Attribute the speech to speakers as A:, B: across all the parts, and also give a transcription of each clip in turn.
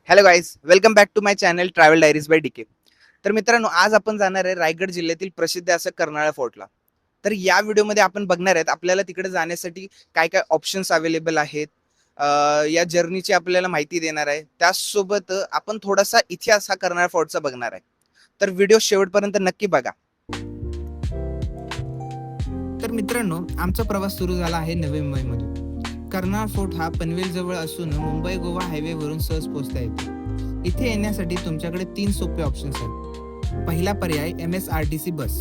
A: Hello guys, welcome back to my channel travel diaries by DK. तर मित्रांनो, आज आपण जाणार आहे रायगड जिल्ह्यातील प्रसिद्ध असं कर्नाळा फोर्टला. तर या व्हिडिओमध्ये आपण बघणार आहेत आपल्याला तिकडे जाण्यासाठी काय काय ऑप्शन्स अवेलेबल आहेत. या जर्नीची आपल्याला माहिती देणार आहे. त्याचसोबत आपण थोडासा इतिहास हा कर्नाळा फोर्टचा बघणार आहे. तर व्हिडिओ शेवटपर्यंत नक्की बघा. तर मित्रांनो, आमचा प्रवास सुरू झाला आहे नवी मुंबईमधून. कर्नाळ फोर्ट हा पनवेल जवळ असून मुंबई गोवा हायवेवरून सहज पोहोचता येते. इथे येण्यासाठी तुमच्याकडे 3 सोपे ऑप्शन्स आहेत. पहिला पर्याय MSRTC बस.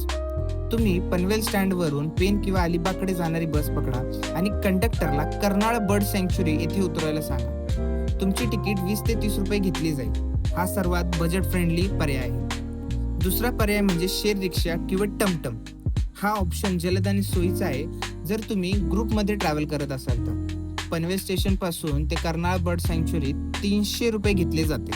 A: तुम्ही पनवेल स्टँडवरून पेन किंवा अलिबागकडे जाणारी बस पकडा आणि कंडक्टरला कर्नाळ बर्ड सँक्च्युरी येथे उतरायला सांगा. तुमची तिकीट 20 ते 30 रुपये घेतली जाईल. हा सर्वात बजेट फ्रेंडली पर्याय आहे. दुसरा पर्याय म्हणजे शेअर रिक्षा किंवा टमटम. हा ऑप्शन जलद आणि सोयीचा आहे जर तुम्ही ग्रुपमध्ये ट्रॅव्हल करत असाल तर. पनवेल स्टेशन पासून ते कर्नाळ बर्ड सँक्च्युरी 300 रुपये घेतले जाते.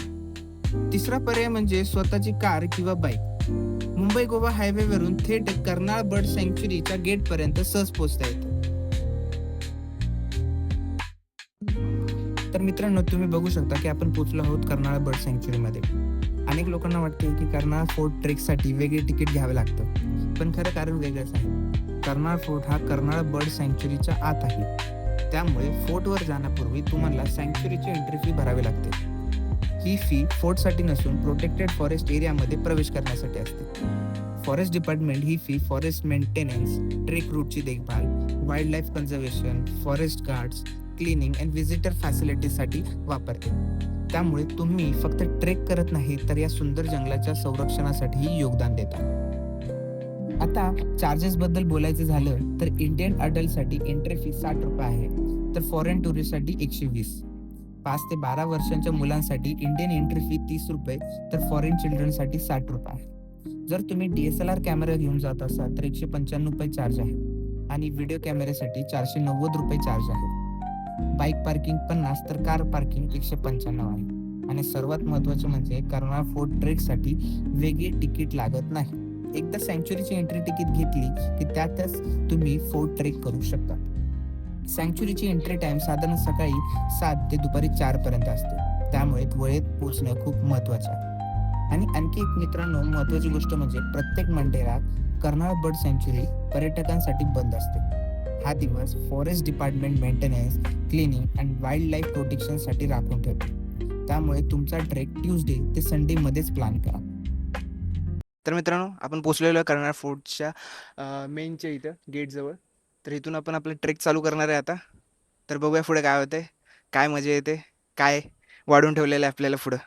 A: तिसरा पर्याय म्हणजे स्वतःची कार किंवा बाईक. मुंबई गोवा हायवेवरून थेट कर्नाळ बर्ड सँक्च्युरीच्या गेट पर्यंत सहज पोहोचता येते. तर मित्रांनो, तुम्ही बघू शकता की आपण पोहोचलो आहोत कर्नाळ बर्ड सँक्च्युरीमध्ये. अनेक लोकांना वाटते की कर्नाळ फोर्ट ट्रेकसाठी वेगळे तिकीट घ्यावे लागतं, पण खरं कारण वेगळंच आहे. कर्नाळ फोर्ट हा कर्नाळ बर्ड सँक्च्युरीच्या आत आहे. त्यामुळे फोर्टवर जाण्यापूर्वी तुम्हाला सँक्च्युरीची एंट्री फी भरावी लागते. ही फी फोर्टसाठी नसून प्रोटेक्टेड फॉरेस्ट एरियामध्ये प्रवेश करण्यासाठी असते. फॉरेस्ट डिपार्टमेंट ही फी फॉरेस्ट मेंटेनन्स, ट्रेक रूटची देखभाल, wild life conservation, forest guards, cleaning and visitor फॅसिलिटीसाठी वापरते. त्यामुळे तुम्ही फक्त ट्रेक करत नाही तर या सुंदर जंगलाच्या संरक्षणासाठीही योगदान देता. आता चार्जेस बद्दल बोलायचं झालं तर इंडियन अडल्टसाठी एंट्री फी 60 रुपये आहे, तर फॉरेन टुरिस्टसाठी 120. 5 ते 12 वर्षांच्या मुलांसाठी इंडियन एंट्री फी 30 रुपये, तर फॉरेन चिल्ड्रनसाठी 60 रुपये आहे. जर तुम्ही DSLR कॅमेरा घेऊन जात असाल तर 195 रुपये चार्ज आहे आणि व्हिडिओ कॅमेऱ्यासाठी 490 रुपये चार्ज आहे. बाईक पार्किंग 50 तर कार पार्किंग 195 आहे. आणि सर्वात महत्त्वाचे म्हणजे कर्नाळ फोर्ट ट्रेकसाठी वेगळी तिकीट लागत नाही. एकदा सँक्च्युरीची एंट्री तिकीट घेतली की त्यातच तुम्ही फोर्ट ट्रेक करू शकता. सँक्च्युरीची एंट्री टाइम साधारण सकाळी 7 ते दुपारी 4 पर्यंत असते. त्यामुळे वेळेत पोहोचणं खूप महत्त्वाचं आहे. आणि आणखी एक मित्रांनो, महत्त्वाची गोष्ट म्हणजे प्रत्येक मंडेला कर्नाळ बर्ड सँक्च्युरी पर्यटकांसाठी बंद असते. हा दिवस forest department maintenance, cleaning and wild life प्रोटेक्शनसाठी राखून ठेवते. त्यामुळे तुमचा ट्रेक ट्यूसडे ते संडे मध्येच प्लॅन करा. तर मित्रांनो, आपण पोहोचलेलो आहे कर्नाळ फोर्टच्या मेनच्या इथं गेटजवळ. तर इथून आपण आपलं ट्रेक चालू करणार आहे आता. तर बघूया पुढे काय होतंय, काय मजा येते, काय वाढून ठेवलेलं आहे आपल्याला पुढं.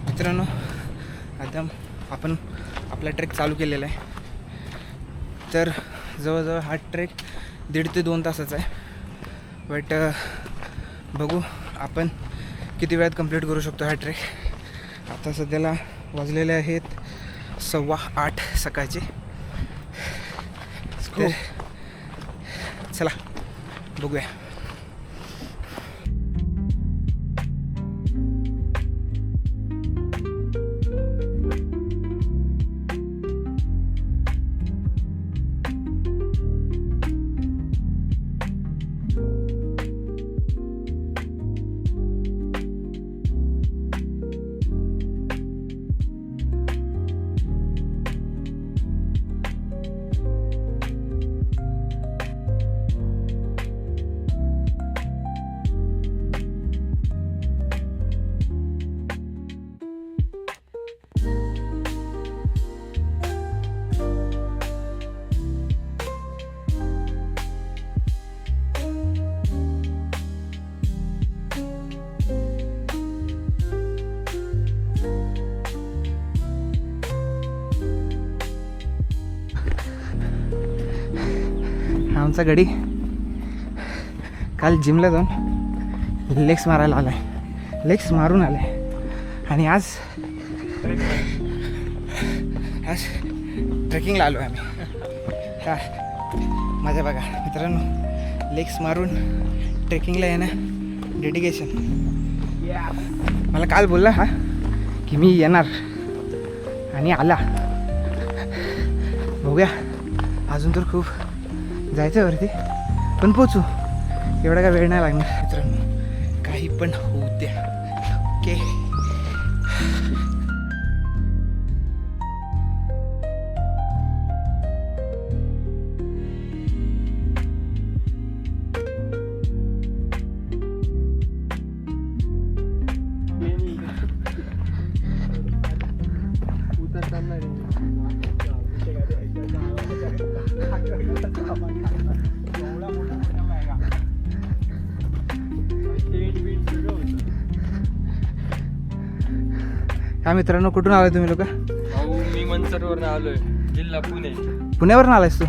A: मित्रांनो, आता आपण आपला ट्रेक चालू केलेला आहे. तर जवळजवळ हा ट्रेक 1.5 ते 2 तासाचा आहे. बट बघू आपण किती वेळात कंप्लीट करू शकतो हा ट्रेक. आता सध्याला वाजलेले आहेत 7:15 सकाळचे. तर चला बघूया. आमचा गडी काल जिमला जाऊन लेग्स मारायला आला आहे, लेग्स मारून आला आहे आणि आज
B: आज ट्रेकिंगला आलो आहे आम्ही. हा माझ्या बघा मित्रांनो, लेग्स मारून ट्रेकिंगला येणं डेडिकेशन. मला काल बोलला हा की मी येणार आणि आला. बघूया, अजून तर खूप जायचं आहे वरती, पण पोचू. एवढा काय वेळ नाही लागणार मित्रांनो, काही पण होऊ द्या. ओके. हा मित्रांनो, कुठून आलाय तुम्ही लोक?
C: मी मनसरवरून आलोय, जिल्हा पुणे.
B: पुण्यावरून आलायस तू?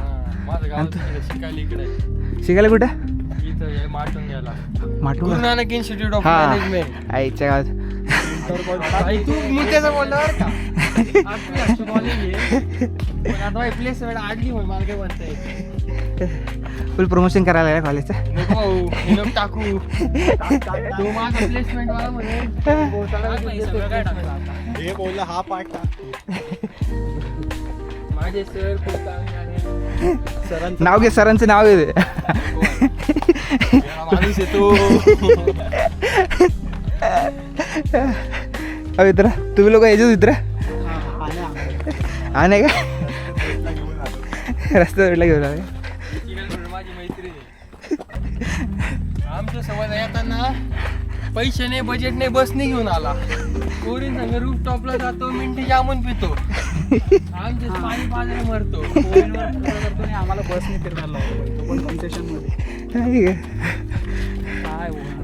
C: माझं गाव शिकायला इकडे आहे.
B: शिकायला कुठे?
C: इथं माटून गेला,
B: माटून.
C: गुरु नानक इन्स्टिट्यूट ऑफ
B: हा
C: मॅनेजमेंट.
B: आईच्या गावात.
C: तू मुद्द्याचं बोलल्यावर का कॉलेज आहे, पण आता माझी प्लेसमेंट आडली म्हणून मला काय म्हणता येत.
B: फुल प्रमोशन करायला लागला कॉलेजचं.
C: नको टाकू. तो माझा प्लेसमेंट वाला म्हणे
D: हे बोलला हा पाठ
C: माझे सर खूप चांगले आहे.
B: नाव घे, सरांचं नाव घे.
C: माणूस येतो.
B: मित्र, तुम्ही लोक यायचे मित्र? हा नाही का? रस्त्यात भेटला घेऊन आले.
C: माझी मैत्रीण आमच्या सोबत येताना पैसे नाही, बजेट नाही, बसने घेऊन आला. कोरी संग रूफ टॉपला जातो, मिंटी जामून पितो. आमचे पाणी पाजायला मरतो.
D: आम्हाला बसने फिरणार लागतो, पण कन्सेशन मध्ये
C: काय बोलणार.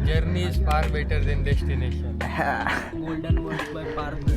C: Journey is far better than destination.
D: Golden word by Parth.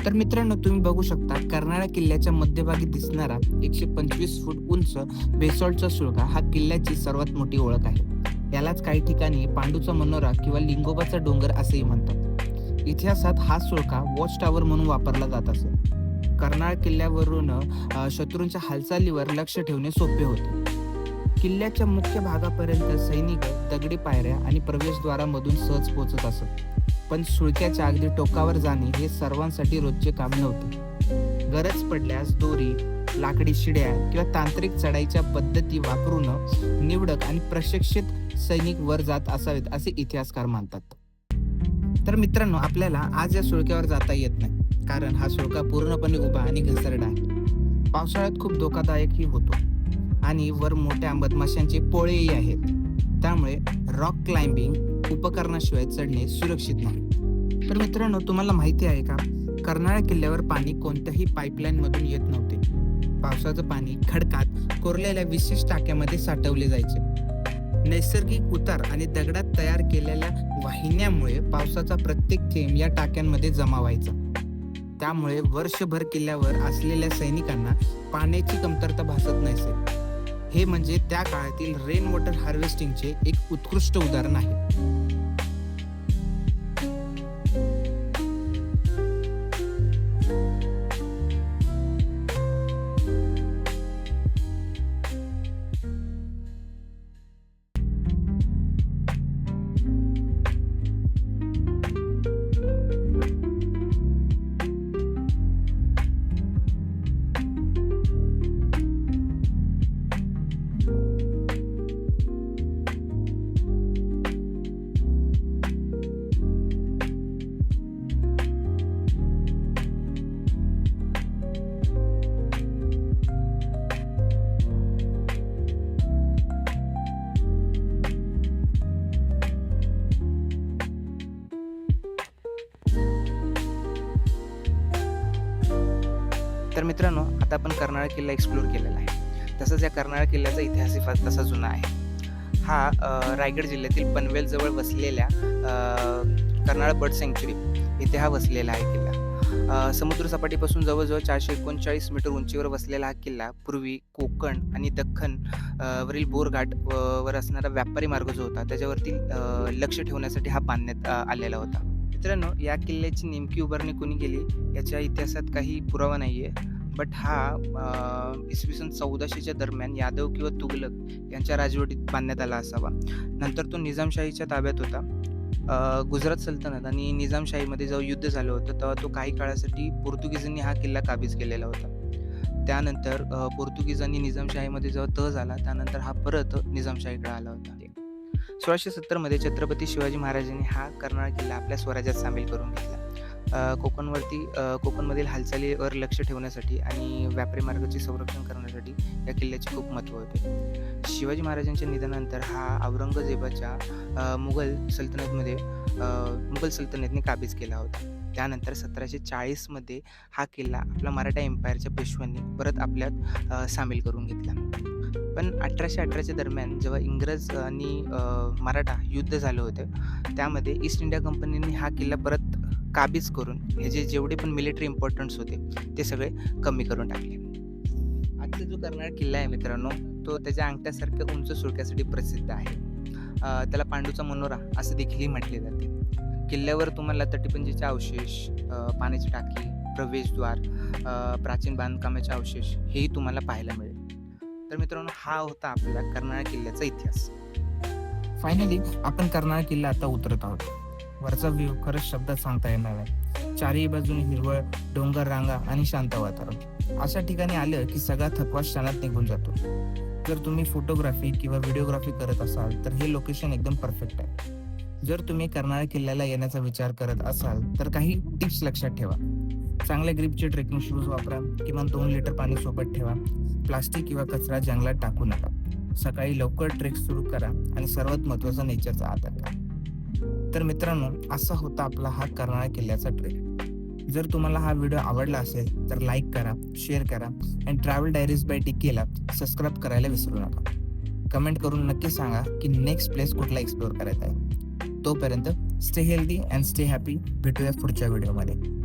A: तर मित्रांनो, तुम्ही बघू शकता कर्नाळा किल्ल्याच्या मध्यभागी दिसणारा 125 फूट उंच बेसॉल्टचा सुळका हा किल्ल्याची सर्वात मोठी ओळख आहे. यालाच काही ठिकाणी पांडूचा मनोरा किंवा लिंगोबाचा डोंगर असेही म्हणतात. इतिहासात हा सुळका वॉच टॉवर म्हणून वापरला जात असे. कर्नाळ किल्ल्यावरून शत्रूंच्या हालचालीवर लक्ष ठेवणे सोपे होते. किल्ल्याच्या मुख्य भागापर्यंत सैनिक दगडी पायऱ्या आणि प्रवेशद्वारामधून सहज पोहोचत असत. पण सुळक्याच्या अगदी टोकावर जाणे हे सर्वांसाठी रोजचे काम नव्हते. गरज पडल्यास दोरी, लाकडी शिड्या किंवा तांत्रिक चढाईच्या पद्धती वापरून निवडक आणि प्रशिक्षित सैनिक वर जात असावेत असे इतिहासकार मानतात. तर मित्रांनो, आपल्याला आज या सुळक्यावर जाता येत नाही, कारण हा सुळका पूर्णपणे उभा आणि घसरडा आहे. पावसाळ्यात खूप धोकादायकही होतो आणि वर मोठ्या मधमाशांचे पोळेही आहेत. त्यामुळे रॉक क्लाइम्बिंग उपकरणाशिवाय चढणे सुरक्षित नाही. तर मित्रांनो, तुम्हाला माहिती आहे का, कर्नाळा किल्ल्यावर पाणी कोणत्याही पाईपलाईन मधून येत नव्हते. पावसाचं पाणी खडकात कोरलेल्या विशेष टाक्यामध्ये साठवले जायचे. नैसर्गिक उतार आणि दगडात तयार केलेल्या वाहिन्यामुळे पावसाचा प्रत्येक थेंब या टाक्यांमध्ये जमा व्हायचा. त्यामुळे वर्षभर किल्ल्यावर असलेल्या सैनिकांना पाण्याची कमतरता भासत नसे. हे म्हणजे त्या काळातील रेन वॉटर हार्वेस्टिंगचे एक उत्कृष्ट उदाहरण आहे.
B: तर मित्रांनो, आता आपण कर्नाळा किल्ला एक्सप्लोर केलेला आहे. तसंच या कर्नाळा किल्ल्याचा इतिहासही फार तसा जुना आहे. हा रायगड जिल्ह्यातील पनवेलजवळ वसलेल्या कर्नाळा बर्ड सँक्च्युरी इथे हा वसलेला आहे किल्ला. समुद्र सपाटीपासून जवळजवळ 439 मीटर उंचीवर वसलेला हा किल्ला पूर्वी कोकण आणि दख्खन वरील बोरघाट वर असणारा व्यापारी मार्ग जो होता त्याच्यावरती लक्ष ठेवण्यासाठी हा बांधण्यात आलेला होता. मित्रांनो, या किल्ल्याची नेमकी उभारणी कोणी केली याच्या इतिहासात काही पुरावा नाही आहे. बट हा इसवी सन 1400च्या दरम्यान यादव किंवा तुघलक यांच्या राजवटीत बांधण्यात आला असावा. नंतर तो निजामशाहीच्या ताब्यात होता. गुजरात सल्तनत आणि निजामशाहीमध्ये जेव्हा युद्ध झालं होतं तेव्हा तो काही काळासाठी पोर्तुगीजांनी हा किल्ला काबीज केलेला होता. त्यानंतर पोर्तुगीजांनी निजामशाहीमध्ये जेव्हा तह झाला त्यानंतर हा परत निजामशाहीकडे आला होता. 1670मध्ये छत्रपती शिवाजी महाराजांनी हा कर्नाळा किल्ला आपल्या स्वराज्यात सामील करून घेतला. कोकणमधील हालचालीवर लक्ष ठेवण्यासाठी आणि व्यापारी मार्गाचे संरक्षण करण्यासाठी या किल्ल्याचे खूप महत्त्व होते. शिवाजी महाराजांच्या निधनानंतर हा औरंगजेबाच्या मुघल सल्तनतने काबीज केला होता. त्यानंतर 1740मध्ये हा किल्ला आपला मराठा एम्पायरच्या पेशव्यांनी परत आपल्यात सामील करून घेतला. पण 1818च्या दरम्यान जेव्हा इंग्रज आणि मराठा युद्ध झालं होतं त्यामध्ये ईस्ट इंडिया कंपनीने हा किल्ला परत काबीज करून ह्याचे जेवढे पण मिलिटरी इम्पॉर्टन्स होते ते सगळे कमी करून टाकले. आजचा जो कर्नाळा किल्ला आहे मित्रांनो, तो त्याच्या अंगठ्यासारख्या उंच सुळक्यासाठी प्रसिद्ध आहे. त्याला पांडूचा मनोरा असं देखील म्हटले जाते. किल्ल्यावर तुम्हाला तटीबंदीचे अवशेष, पाण्याची टाकी, प्रवेशद्वार, प्राचीन बांधकामाचे अवशेष हेही तुम्हाला पाहायला मिळेल. तर मित्रांनो, हा होता आपला कर्नाळा किल्ल्याचा इतिहास.
A: फायनली आपण कर्नाळा किल्ला आता उतरत आहोत. वरचा व्ह्यू खरंच शब्दात सांगता येणार नाही. चारही बाजूने हिरवळ, डोंगर रांगा आणि शांत वातावरण. अशा ठिकाणी आलं की सगळा थकवा क्षणात निघून जातो. जर तुम्ही फोटोग्राफी किंवा व्हिडिओग्राफी करत असाल तर हे लोकेशन एकदम परफेक्ट आहे. जर तुम्ही कर्नाळा किल्ल्याला येण्याचा विचार करत असाल तर काही टिप्स लक्षात ठेवा. चांगल्या ग्रिपचे ट्रेकिंग शूज वापरा. किमान 2 लिटर पाणी सोबत ठेवा. प्लास्टिक किंवा कचरा जंगलात टाकू नका. सकाळी लवकर ट्रेक सुरू करा आणि सर्वात महत्त्वाचा नेचरचा आदर करा. तर मित्रांनो, असा होता आपला हा कर्नाळा किल्ल्याचा ट्रेक. जर तुम्हाला हा व्हिडिओ आवडला असेल तर लाईक करा, शेअर करा आणि ट्रॅव्हल डायरीज बाय टिकेला सबस्क्राईब करायला विसरू नका. कमेंट करून नक्की सांगा की नेक्स्ट प्लेस कुठला एक्सप्लोअर करायचा आहे. तोपर्यंत stay healthy and stay happy. भेटूया पुढच्या व्हिडिओमध्ये.